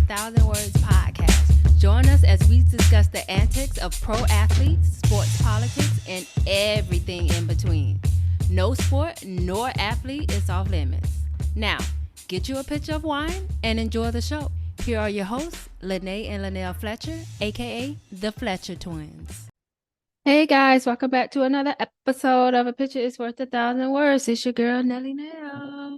Thousand Words podcast. Join us as we discuss the antics of pro athletes, sports politics, and everything in between. No sport nor athlete is off limits. Now, get you a pitcher of wine and enjoy the show. Here are your hosts, Lene and Linnell Fletcher, aka the Fletcher Twins. Hey guys, welcome back to another episode of A Picture is Worth 1,000 Words. It's your girl, Nelly Nell.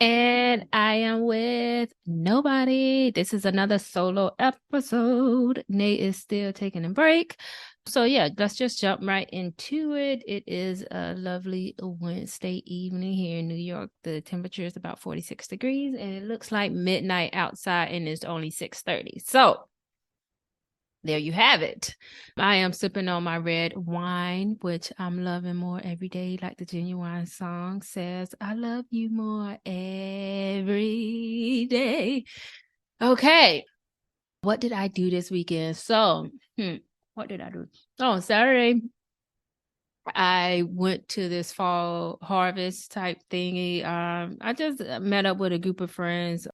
And I am with nobody. This is another solo episode. Nate is still taking a break. So yeah, let's just jump right into it. It is a lovely Wednesday evening here in New York. The temperature is about 46 degrees and it looks like midnight outside and it's only 6:30. So there you have it. I am sipping on my red wine, which I'm loving more every day. Like the Genuine song says, I love you more every day. Okay. What did I do this weekend? So, what did I do? Oh, Saturday, I went to this fall harvest type thingy. I just met up with a group of friends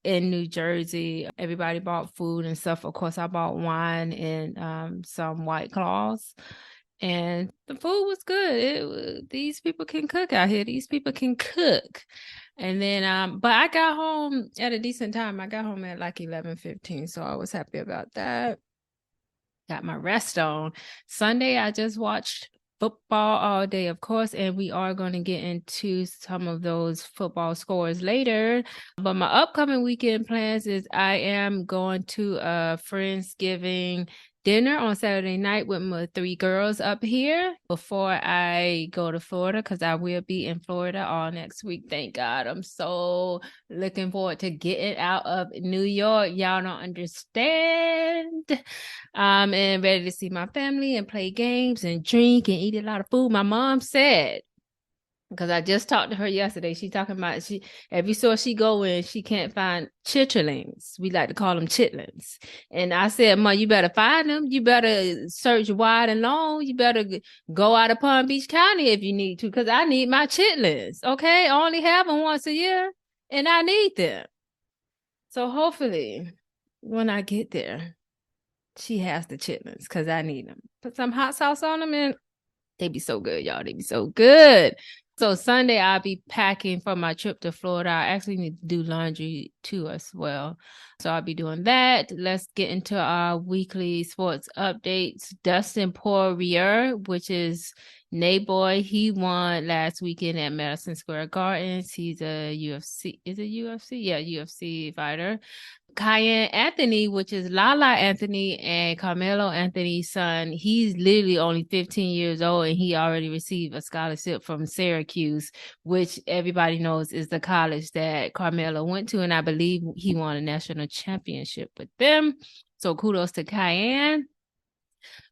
in New Jersey. Everybody bought food and stuff. Of course, I bought wine and some White Claws. And the food was good. These people can cook out here. These people can cook. And then, but I got home at a decent time. I got home at like 11:15, so I was happy about that. Got my rest on. Sunday, I just watched football all day, of course, and we are going to get into some of those football scores later. But my upcoming weekend plans is I am going to a Friendsgiving dinner on Saturday night with my 3 girls up here before I go to Florida, because I will be in Florida all next week. Thank God. I'm so looking forward to getting out of New York. Y'all don't understand. And ready to see my family and play games and drink and eat a lot of food. My mom said, because I just talked to her yesterday, she talking about every store she go in, she can't find chitterlings. We like to call them chitlins. And I said, Ma, you better find them. You better search wide and long. You better go out of Palm Beach County if you need to, because I need my chitlins. Okay, I only have them once a year, and I need them. So hopefully, when I get there, she has the chitlins, because I need them. Put some hot sauce on them, and they be so good, y'all. They be so good. So Sunday, I'll be packing for my trip to Florida. I actually need to do laundry too as well. So I'll be doing that. Let's get into our weekly sports updates. Dustin Poirier, which is Nayboy, he won last weekend at Madison Square Gardens. He's a UFC, is it UFC? Yeah, UFC fighter. Cayenne Anthony, which is Lala Anthony and Carmelo Anthony's son, he's literally only 15 years old and he already received a scholarship from Syracuse, which everybody knows is the college that Carmelo went to. And I believe he won a national championship with them. So kudos to Cayenne.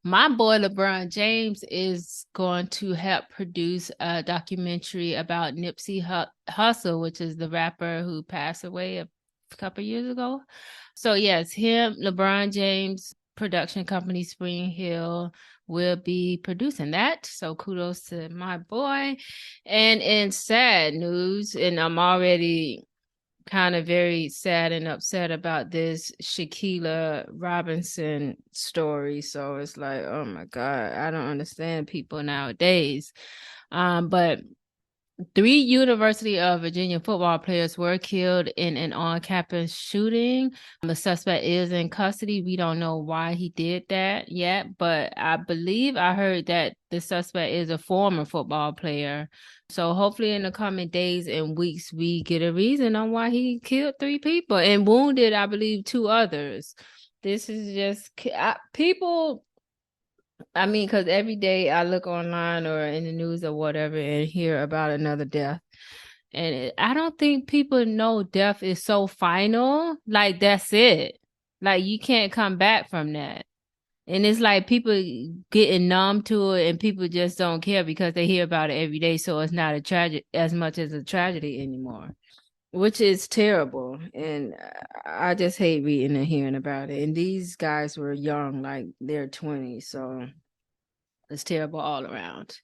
My boy LeBron James is going to help produce a documentary about Nipsey Hussle, which is the rapper who passed away a couple years ago. So yes, him, LeBron James production company Spring Hill will be producing that. So kudos to my boy. And in sad news, and I'm already kind of very sad and upset about this Shaquilla Robinson story. So it's like, oh my God, I don't understand people nowadays. But 3 University of Virginia football players were killed in an on-campus shooting. The suspect is in custody. We don't know why he did that yet, but I believe I heard that the suspect is a former football player. So hopefully in the coming days and weeks, we get a reason on why he killed 3 people and wounded, I believe, 2 others. This is just people... I mean, because every day I look online or in the news or whatever and hear about another death. And I don't think people know death is so final. Like, that's it. Like, you can't come back from that. And it's like people getting numb to it and people just don't care because they hear about it every day. So it's not a tragedy as much as a tragedy anymore, which is terrible. And I just hate reading and hearing about it. And these guys were young, like they're 20. So it's terrible all around.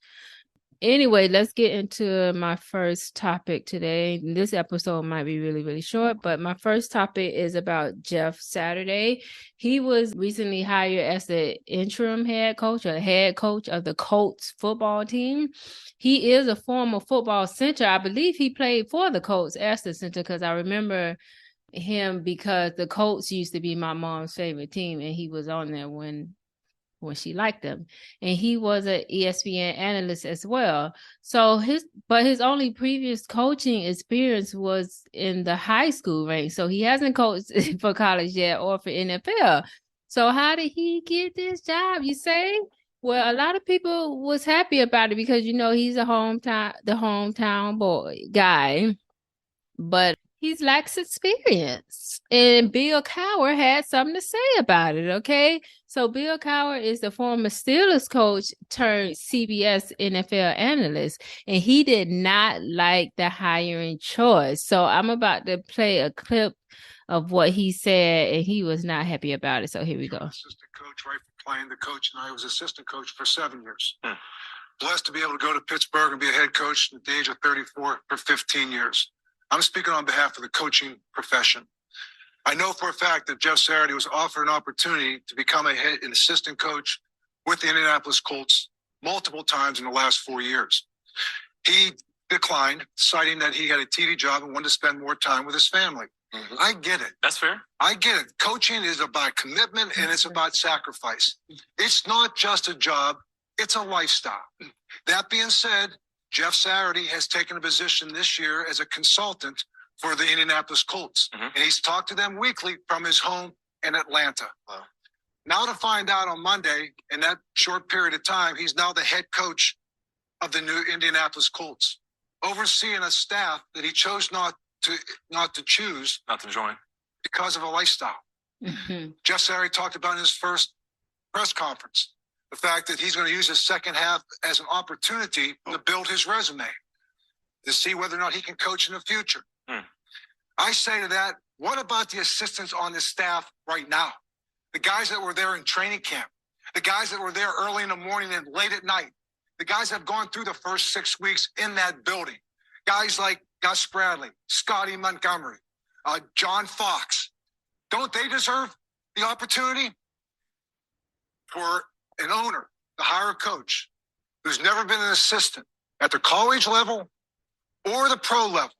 Anyway, let's get into my first topic today. This episode might be really, really short, but my first topic is about Jeff Saturday. He was recently hired as the interim head coach or head coach of the Colts football team. He is a former football center. I believe he played for the Colts as the center because I remember him because the Colts used to be my mom's favorite team, and he was on there when she liked them. And he was an ESPN analyst as well. So his only previous coaching experience was in the high school range. So he hasn't coached for college yet or for NFL. So how did he get this job, you say? Well, a lot of people was happy about it because, he's the hometown boy guy, but he lacks experience. And Bill Cowher had something to say about it, okay? So Bill Cowher is the former Steelers coach turned CBS NFL analyst, and he did not like the hiring choice. So I'm about to play a clip of what he said, and he was not happy about it. So here we go. Assistant coach, right from playing the coach, and I was assistant coach for 7 years. Blessed to be able to go to Pittsburgh and be a head coach at the age of 34 for 15 years. I'm speaking on behalf of the coaching profession. I know for a fact that Jeff Saturday was offered an opportunity to become an assistant coach with the Indianapolis Colts multiple times in the last 4 years. He declined, citing that he had a TV job and wanted to spend more time with his family. Mm-hmm. I get it. That's fair. I get it. Coaching is about commitment and it's about sacrifice. It's not just a job, it's a lifestyle. That being said, Jeff Saturday has taken a position this year as a consultant for the Indianapolis Colts. Mm-hmm. And he's talked to them weekly from his home in Atlanta. Wow. Now to find out on Monday, in that short period of time, he's now the head coach of the new Indianapolis Colts, overseeing a staff that he chose not to join because of a lifestyle. Mm-hmm. Jeff Saturday talked about in his first press conference the fact that he's going to use his second half as an opportunity to build his resume, to see whether or not he can coach in the future. I say to that, what about the assistants on the staff right now? The guys that were there in training camp, the guys that were there early in the morning and late at night, the guys that have gone through the first 6 weeks in that building, guys like Gus Bradley, Scotty Montgomery, John Fox. Don't they deserve the opportunity for an owner to hire a coach who's never been an assistant at the college level or the pro level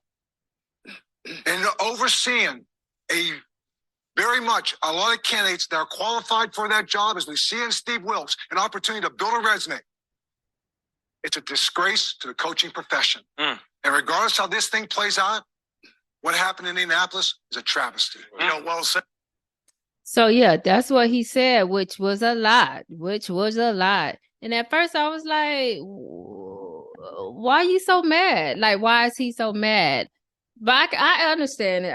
and overseeing a lot of candidates that are qualified for that job, as we see in Steve Wilkes, an opportunity to build a resume? It's a disgrace to the coaching profession. And regardless how this thing plays out, what happened in Indianapolis is a travesty. Well said. So yeah, that's what he said, which was a lot. And at first I was like, why are you so mad? Like, why is he so mad? But I understand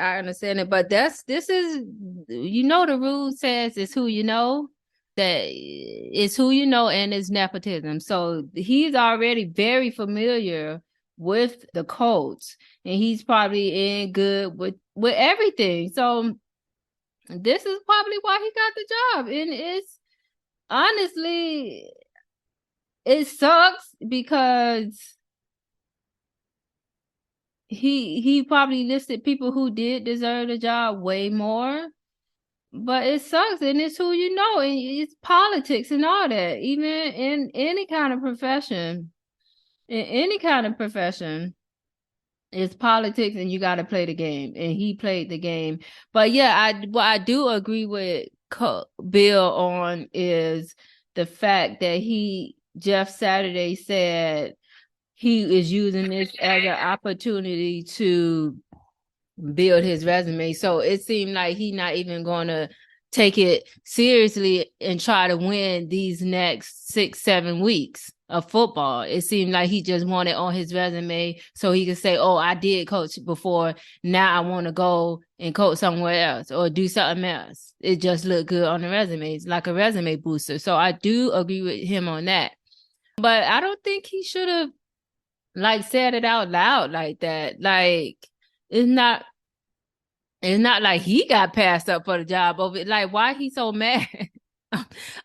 it. But this is, the rule says it's who you know, that it's who you know, and it's nepotism. So he's already very familiar with the Colts, and he's probably in good with everything. So this is probably why he got the job. And it's honestly, it sucks because he probably listed people who did deserve the job way more. But it sucks, and it's who you know, and it's politics and all that. Even in any kind of profession, it's politics, and you got to play the game. And he played the game. But yeah, what I do agree with Bill on is the fact that Jeff Saturday said he is using this as an opportunity to build his resume. So it seemed like he's not even going to take it seriously and try to win these next 6-7 weeks of football. It seemed like he just wanted on his resume so he could say, oh, I did coach before. Now I want to go and coach somewhere else or do something else. It just looked good on the resume. It's like a resume booster. So I do agree with him on that. But I don't think he should have said it out loud like that. Like, it's not like he got passed up for the job over it. Like, why he so mad?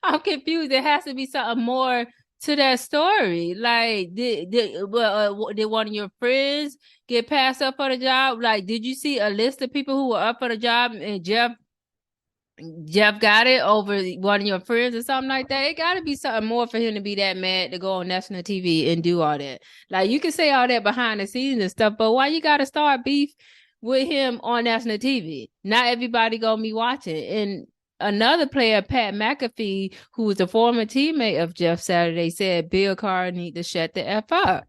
I'm confused. There has to be something more to that story. Like, did one of your friends get passed up for the job? Like, did you see a list of people who were up for the job and Jeff got it over one of your friends or something like that? It got to be something more for him to be that mad to go on national TV and do all that. Like, you can say all that behind the scenes and stuff, but why you got to start beef with him on national TV? Not everybody gonna be watching. And another player, Pat McAfee, who was a former teammate of Jeff Saturday, said Bill Carr need to shut the F up,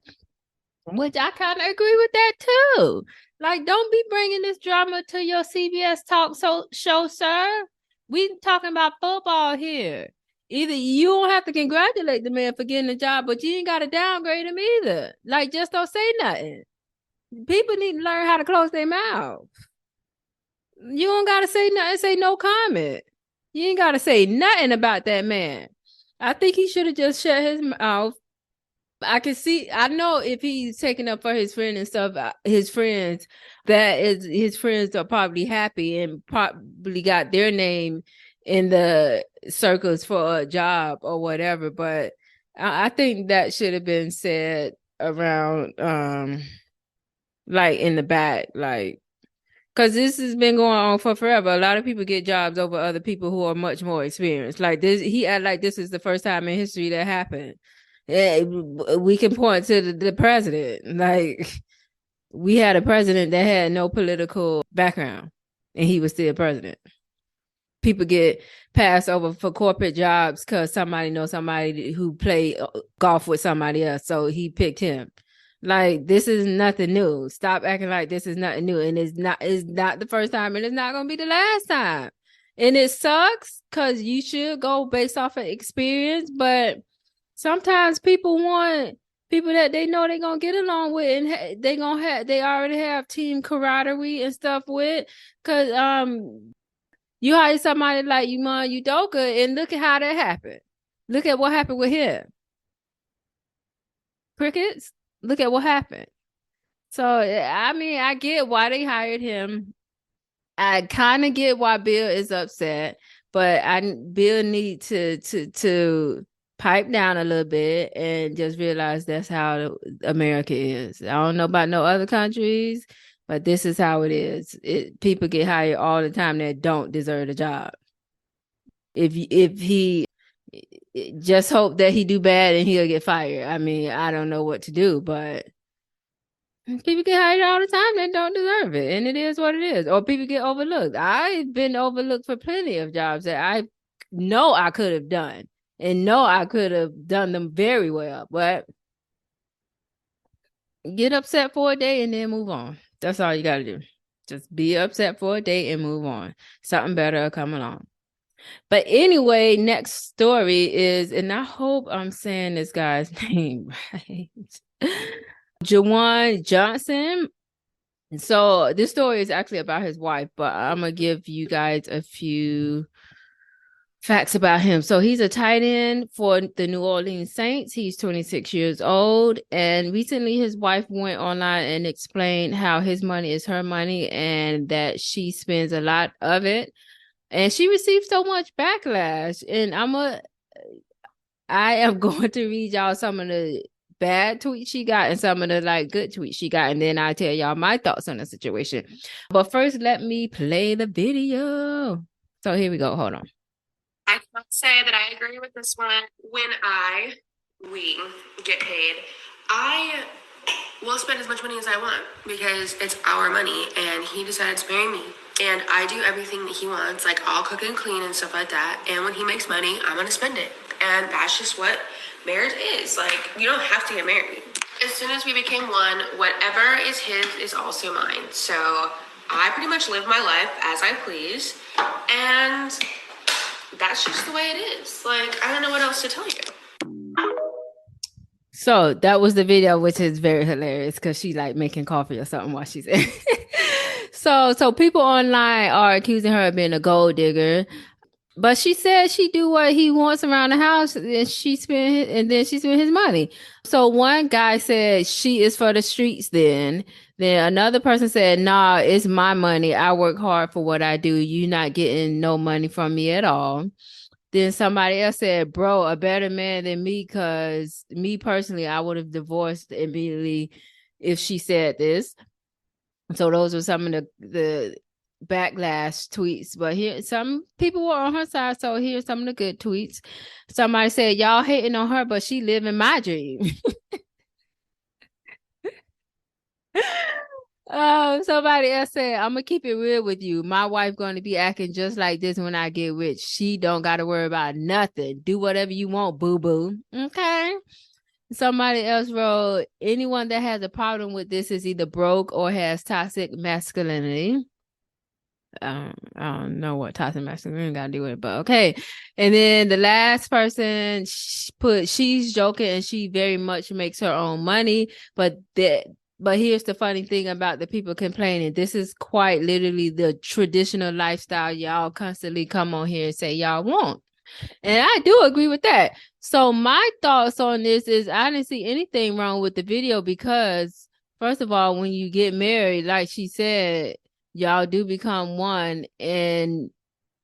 which I kind of agree with that too. Like, don't be bringing this drama to your CBS talk show, sir. We talking about football here. Either you don't have to congratulate the man for getting the job, but you ain't got to downgrade him either. Like, just don't say nothing. People need to learn how to close their mouth. You don't got to say nothing, say no comment. You ain't got to say nothing about that man. I think he should have just shut his mouth. I know if he's taking up for his friend and stuff, his friends are probably happy and probably got their name in the circles for a job or whatever. But I think that should have been said around, like in the back, like, because this has been going on for forever. A lot of people get jobs over other people who are much more experienced. Like this, he act like this is the first time in history that happened. Yeah, we can point to the president. Like, we had a president that had no political background, and he was still president. People get passed over for corporate jobs because somebody knows somebody who played golf with somebody else, so he picked him. Like, this is nothing new. Stop acting like this is nothing new. And it's not the first time, and it's not going to be the last time. And it sucks because you should go based off of experience. But sometimes people want people that they know they're going to get along with, and they already have team camaraderie and stuff with. Because you hire somebody like Juwan Udoka, and look at how that happened. Look at what happened with him. Crickets. Look at what happened. So, I mean, I get why they hired him. I kind of get why Bill is upset, but Bill need to pipe down a little bit and just realize that's how America is. I don't know about no other countries, but this is how it is. People get hired all the time that don't deserve a job. If he just hope that he do bad and he'll get fired. I mean, I don't know what to do, but people get hired all the time that don't deserve it, and it is what it is. Or people get overlooked. I've been overlooked for plenty of jobs that I know I could have done and know I could have done them very well, but get upset for a day and then move on. That's all you got to do. Just be upset for a day and move on. Something better will come along. But anyway, next story is, and I hope I'm saying this guy's name right, Juwan Johnson. So this story is actually about his wife, but I'm going to give you guys a few facts about him. So he's a tight end for the New Orleans Saints. He's 26 years old. And recently his wife went online and explained how his money is her money and that she spends a lot of it. And she received so much backlash. And I am going to read y'all some of the bad tweets she got and some of the good tweets she got. And then I'll tell y'all my thoughts on the situation. But first, let me play the video. So here we go. Hold on. I must say that I agree with this one. When we get paid, I will spend as much money as I want because it's our money and he decided to marry me. And I do everything that he wants, like I'll cook and clean and stuff like that. And when he makes money, I'm going to spend it. And that's just what marriage is. Like, you don't have to get married. As soon as we became one, whatever is his is also mine. So I pretty much live my life as I please. And that's just the way it is. Like, I don't know what else to tell you. So that was the video, which is very hilarious because she's making coffee or something while she's in. So people online are accusing her of being a gold digger, but she said she do what he wants around the house, and then she spend his money. So one guy said she is for the streets. Then another person said, "Nah, it's my money. I work hard for what I do. You not getting no money from me at all." Then somebody else said, bro, a better man than me, because me personally, I would have divorced immediately if she said this. So those were some of the backlash tweets. But here, some people were on her side. So here's some of the good tweets. Somebody said, y'all hating on her, but she living my dream. Somebody else said, I'm gonna keep it real with you. My wife going to be acting just like this when I get rich. She don't got to worry about nothing. Do whatever you want, boo boo. Okay. Somebody else wrote, anyone that has a problem with this is either broke or has toxic masculinity. I don't know what toxic masculinity got to do with it, but okay. And then the last person put, she's joking and she very much makes her own money, but here's the funny thing about the people complaining. This is quite literally the traditional lifestyle y'all constantly come on here and say y'all want. And I do agree with that. So my thoughts on this is I didn't see anything wrong with the video because, first of all, when you get married, like she said, y'all do become one, and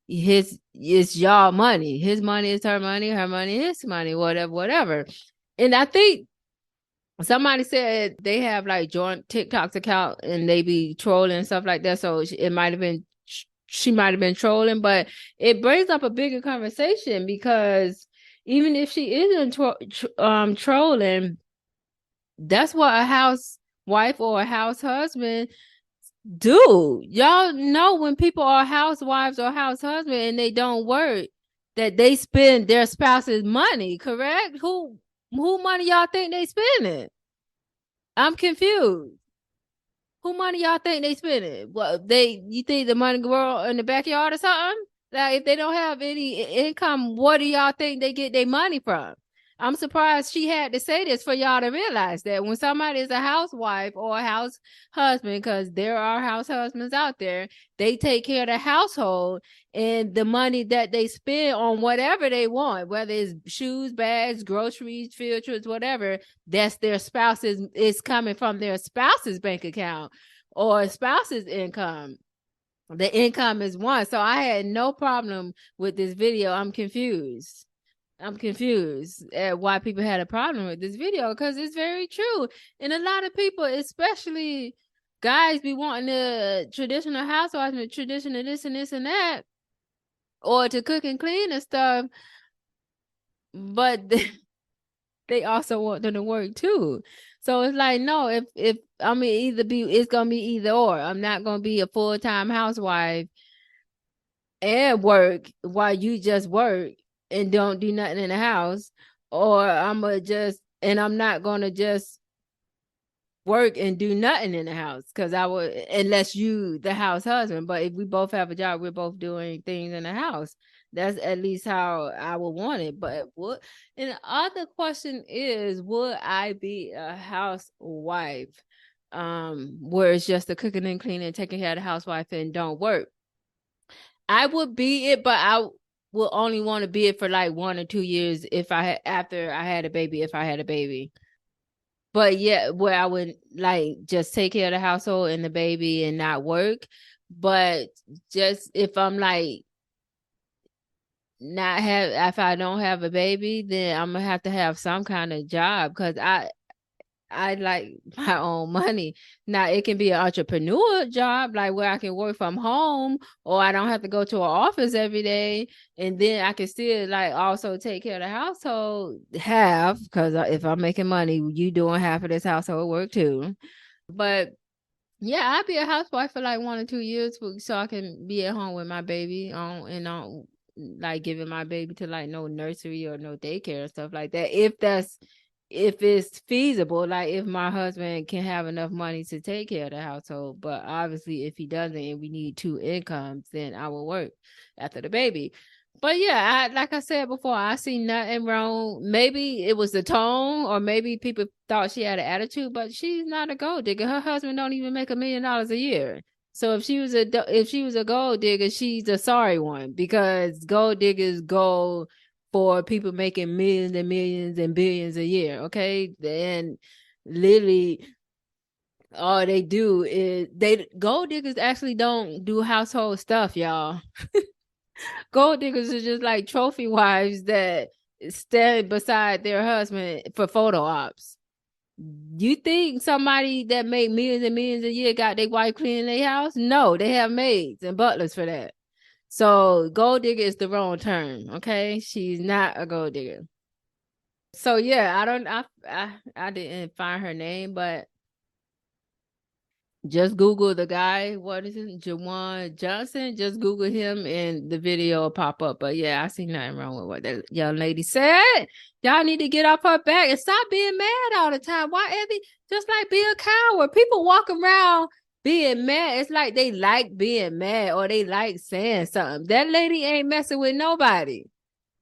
it's y'all money. His money is her money is his money, whatever. And I think somebody said they have like joint TikTok's account and they be trolling and stuff like that. So it might have been, she might have been trolling, but it brings up a bigger conversation because even if she isn't trolling, that's what a housewife or a house husband do. Y'all know when people are housewives or house husband and they don't work, that they spend their spouse's money, correct? Who money y'all think they spending? I'm confused. Who money y'all think they spending? What, you think the money grow in the backyard or something? Like, if they don't have any income, what do y'all think they get their money from? I'm surprised she had to say this for y'all to realize that when somebody is a housewife or a house husband, because there are house husbands out there, they take care of the household, and the money that they spend on whatever they want, whether it's shoes, bags, groceries, field trips, whatever, that's their spouse's, it's coming from their spouse's bank account or spouse's income. The income is one. So I had no problem with this video. I'm confused at why people had a problem with this video, because it's very true. And a lot of people, especially guys, be wanting the traditional housewives and the traditional this and this and that, or to cook and clean and stuff, but they also want them to work too. So it's like, no, if I mean, it's gonna be either or. I'm not gonna be a full-time housewife and work while you just work and don't do nothing in the house, or I'm not gonna just work and do nothing in the house, because I would, unless you the house husband. But if we both have a job, we're both doing things in the house. That's at least how I would want it. But what? And the other question is, would I be a housewife, where it's just the cooking and cleaning, taking care of the housewife, and don't work? I would be it, but I will only want to be it for like 1 or 2 years after I had a baby, if I had a baby. But yeah, where I would like just take care of the household and the baby and not work. But just if I'm like if I don't have a baby, then I'm gonna have to have some kind of job, because I like my own money. Now, it can be an entrepreneur job, like where I can work from home, or I don't have to go to an office every day, and then I can still like also take care of the household because if I'm making money, you doing half of this household work too. But yeah, I'd be a housewife for like 1 or 2 years so I can be at home with my baby and like giving my baby to like no nursery or no daycare and stuff like that. If it's feasible, like if my husband can have enough money to take care of the household. But obviously if he doesn't and we need 2 incomes, then I will work after the baby. But yeah, like I said before, I see nothing wrong. Maybe it was the tone, or maybe people thought she had an attitude, but she's not a gold digger. Her husband don't even make $1 million a year. So if she was a gold digger, she's a sorry one, because gold diggers go for people making millions and millions and billions a year. Okay. And literally all they do is gold diggers actually don't do household stuff, y'all. Gold diggers are just like trophy wives that stand beside their husband for photo ops. You think somebody that made millions and millions a year got their wife cleaning their house? No, they have maids and butlers for that. So gold digger is the wrong term. Okay, she's not a gold digger. So yeah, I didn't find her name, but just Google the guy. What is it? Juwan Johnson. Just Google him and the video will pop up. But yeah, I see nothing wrong with what that young lady said. Y'all need to get off her back and stop being mad all the time. Why every just like be a coward? People walk around being mad. It's like they like being mad or they like saying something. That lady ain't messing with nobody.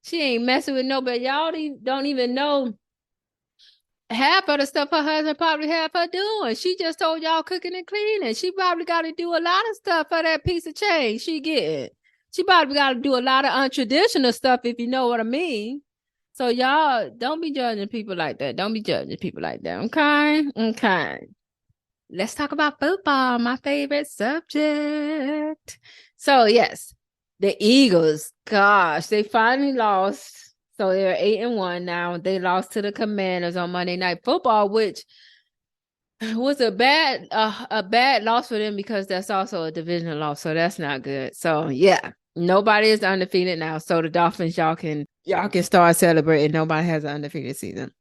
She ain't messing with nobody. Y'all don't even know half of the stuff her husband probably have her doing. She just told y'all cooking and cleaning. She probably got to do a lot of stuff for that piece of change she getting. She probably got to do a lot of untraditional stuff, if you know what I mean. So y'all don't be judging people like that. Don't be judging people like that. Okay. Let's talk about football, my favorite subject. So yes, the Eagles, gosh, they finally lost. So they're 8-1 now. They lost to the Commanders on Monday Night Football, which was a bad loss for them because that's also a divisional loss. So that's not good. So yeah, nobody is undefeated now. So the Dolphins, y'all can start celebrating. Nobody has an undefeated season.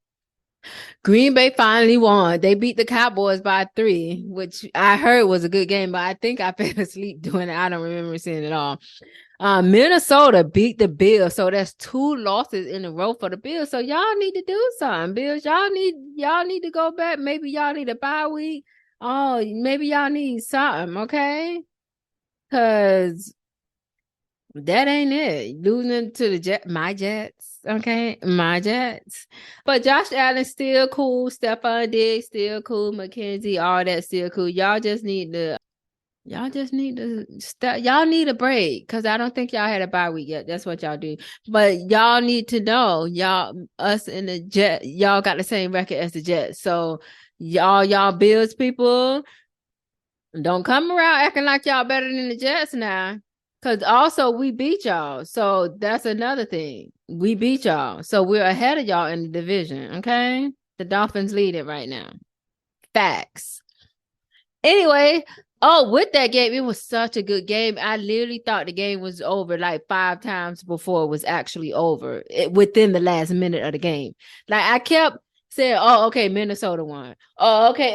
Green Bay finally won. They beat the Cowboys by 3, which I heard was a good game, but I think I fell asleep doing it. I don't remember seeing it all. Minnesota beat the Bills, so that's 2 losses in a row for the Bills. So y'all need to do something, Bills. Y'all need to go back. Maybe y'all need a bye week. Oh, maybe y'all need something, okay? Because that ain't it. Losing to the my Jets, okay? My Jets. But Josh Allen still cool. Stephon Diggs still cool. McKenzie, all that still cool. Y'all just need to stop. Y'all need a break because I don't think y'all had a bye week yet. That's what y'all do. But y'all need to know, us and the Jets, y'all got the same record as the Jets. So y'all Bills people, don't come around acting like y'all better than the Jets now. Because also we beat y'all. So that's another thing. We beat y'all. So we're ahead of y'all in the division. Okay. The Dolphins lead it right now. Facts. Anyway, with that game, it was such a good game. I literally thought the game was over like 5 times before it was actually over within the last minute of the game. Like I kept saying, "Oh, okay, Minnesota won. Oh, okay,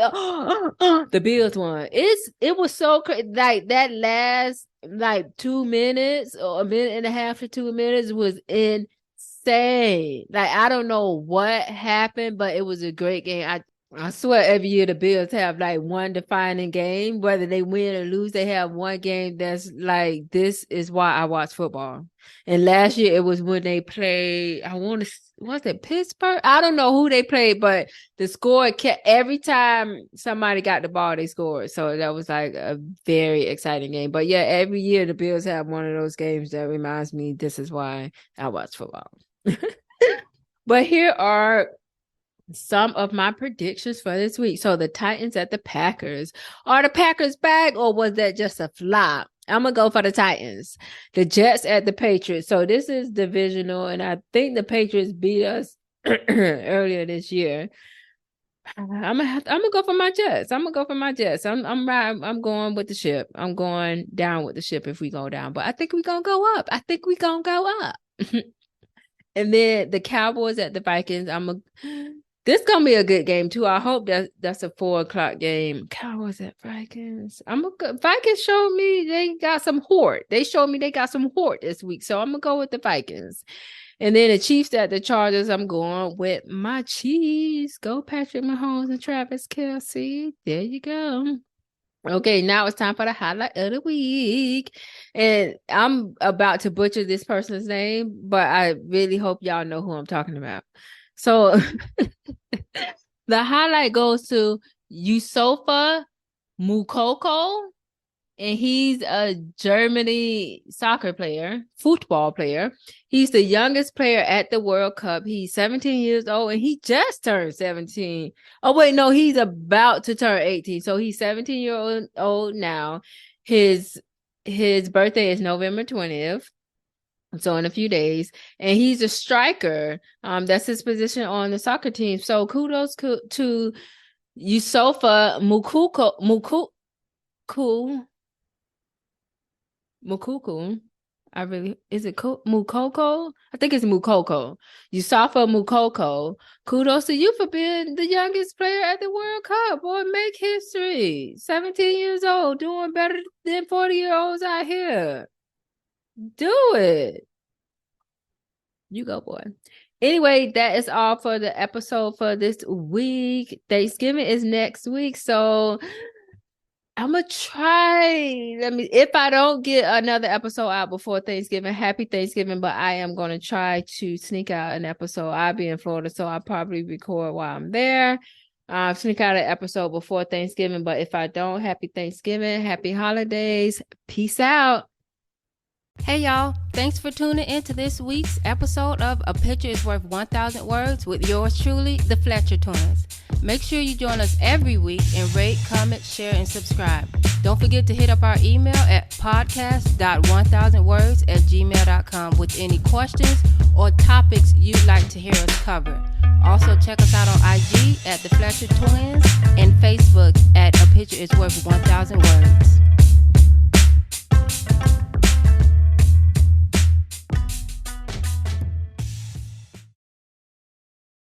the Bills won." It was so crazy. Like that last like 2 minutes or a minute and a half to 2 minutes was insane. Like I don't know what happened, but it was a great game. I swear every year the Bills have like one defining game, whether they win or lose, they have one game that's like, this is why I watch football. And last year it was when they played, was it Pittsburgh? I don't know who they played, but the score kept, every time somebody got the ball, they scored. So that was like a very exciting game. But yeah, every year the Bills have one of those games that reminds me, this is why I watch football. But here are some of my predictions for this week. So the Titans at the Packers. Are the Packers back or was that just a flop? I'm going to go for the Titans. The Jets at the Patriots. So this is divisional and I think the Patriots beat us earlier this year. I'm gonna go for my Jets. I'm going with the ship. I'm going down with the ship if we go down, but I think we're gonna go up. And then the Cowboys at the Vikings. This gonna be a good game too. I hope that's a 4:00 game. Cowboys at Vikings. Vikings showed me they got some hort. They showed me they got some hort this week, so I'm gonna go with the Vikings. And then the Chiefs at the Chargers. I'm going with my Chiefs. Go Patrick Mahomes and Travis Kelce. There you go. Okay, now it's time for the highlight of the week. And I'm about to butcher this person's name, but I really hope y'all know who I'm talking about. So the highlight goes to Yusufa Mukoko, and he's a Germany football player. He's the youngest player at the World Cup. He's 17 years old, and he just turned 17. Oh, wait, no, he's about to turn 18. So he's 17 years old now. His birthday is November 20th. So in a few days, and he's a striker. That's his position on the soccer team. So kudos to Yusufa Mukoko. Is it Mukoko? I think it's Mukoko. Yusufa Mukoko. Kudos to you for being the youngest player at the World Cup. Boy, make history. 17 years old, doing better than 40-year-olds out here. Do it. You go, boy. Anyway, that is all for the episode for this week. Thanksgiving is next week, so I'm gonna try. If I don't get another episode out before Thanksgiving, happy Thanksgiving, but I am gonna try to sneak out an episode. I'll be in Florida, so I'll probably record while I'm there. Sneak out an episode before Thanksgiving, but if I don't, happy Thanksgiving, happy holidays. Peace out. Hey y'all, thanks for tuning in to this week's episode of A Picture is Worth 1,000 Words with yours truly, the Fletcher Twins. Make sure you join us every week and rate, comment, share, and subscribe. Don't forget to hit up our email at podcast.1000words@gmail.com with any questions or topics you'd like to hear us cover. Also, check us out on IG at the Fletcher Twins and Facebook at A Picture is Worth 1,000 Words.